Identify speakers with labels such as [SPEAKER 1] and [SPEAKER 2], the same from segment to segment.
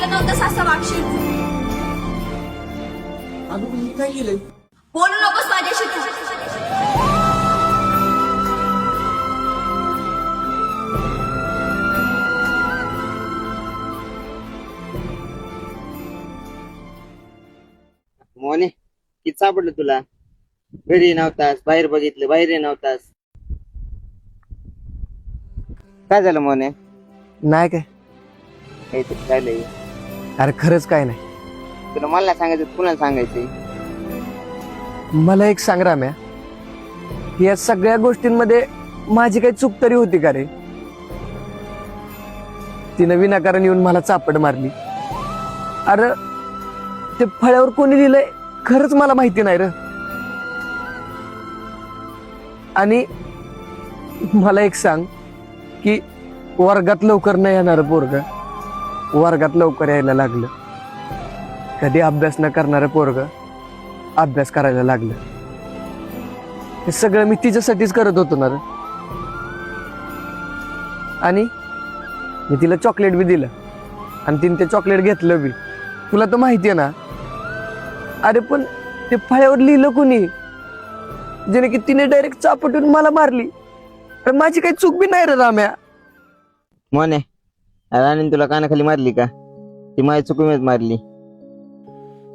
[SPEAKER 1] केलं नव्हतंस असं वागशील.
[SPEAKER 2] अगं मी काय केलंय?
[SPEAKER 1] बोलू नकोस माझ्याशी तू.
[SPEAKER 3] मोने किती सापडलं तुला? घरी नव्हतास, बाहेर बघितलं, बाहेर नव्हतास. काय झालं मोने?
[SPEAKER 2] नाही काय.
[SPEAKER 3] काहीतरी झालंय.
[SPEAKER 2] अरे खरंच काय नाही.
[SPEAKER 3] तुला मला नाही सांगायचं, कुणाला सांगायचंय?
[SPEAKER 2] मला एक सांग राम्या, या सगळ्या गोष्टींमध्ये माझी काही चूक तरी होती का रे? तिनं विनाकारण येऊन मला चापड मारली. अरे ते फळ्यावर कोणी लिहिलंय खरंच मला माहिती नाही र. आणि मला एक सांग की वर्गात लवकर नाही येणार पोरग वर्गात लवकर यायला लागलं. कधी अभ्यास न करणारं पोरग अभ्यास करायला लागलं. हे सगळं मी तिच्यासाठीच करत होतो ना रे. आणि मी तिला चॉकलेट बी दिलं आणि तिने ते चॉकलेट घेतलं बी. तुला तर माहितीये ना. अरे पण ते फळ्यावर लिहिलं कोणी, जेणे की तिने डायरेक्ट चापटून मला मारली. पण माझी काही चूक बी नाही रे राम्या.
[SPEAKER 3] मोने राणीने तुला कानाखाली मारली का? ती माझ्या चुकीमुळेच मारली.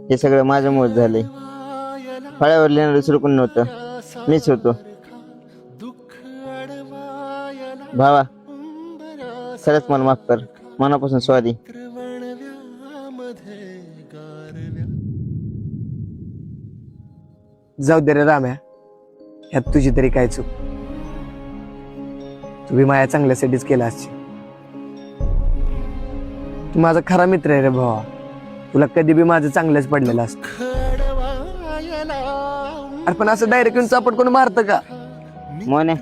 [SPEAKER 3] हे सगळं माझ्यामुळे झालंय. फळ्यावर लिहिणार दुसरं कोण नव्हतं, मीच होतो. भावा खरंच मला माफ कर, मनापासून सॉरी.
[SPEAKER 2] जाऊ दे रे राम्या, ह्यात तुझी तरी काय चूक. तुम्ही माझ्या चांगल्यासाठीच केला असशील. तू माझा खरा मित्र आहे रे भावा. तुला कधी बी माझं चांगलंच पडलेलं असतं. अरे पण असं डायरेक्ट येऊन चापट कोण मारतं का?
[SPEAKER 3] मोने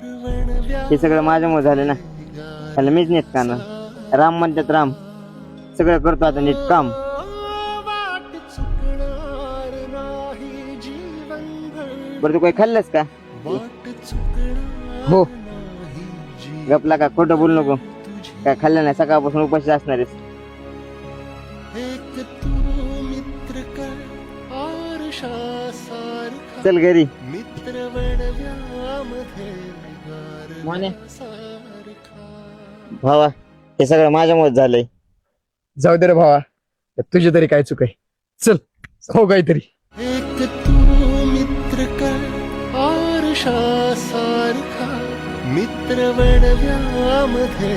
[SPEAKER 3] हे सगळं माझ्यामुळे झालं ना. त्याला मीच नीट का ना. राम म्हणतात राम, सगळं करतो आता नीट काम. बरं तू काही खाल्लंस का?
[SPEAKER 2] हो.
[SPEAKER 3] गपला का, खोटं बोलू नको. काय खाल्लं नाही, सकाळपासून उपाशी असणार आहेस. चल घरी. मोने भावा हे सगळं माझ्यामुळे झालंय.
[SPEAKER 2] जाऊ दे रे भावा, ह्यात तुझी तरी काय चूक आहे. चल हो काहीतरी.
[SPEAKER 4] एक तू मित्र का आरशा सारखा मित्र बनव्यामध्ये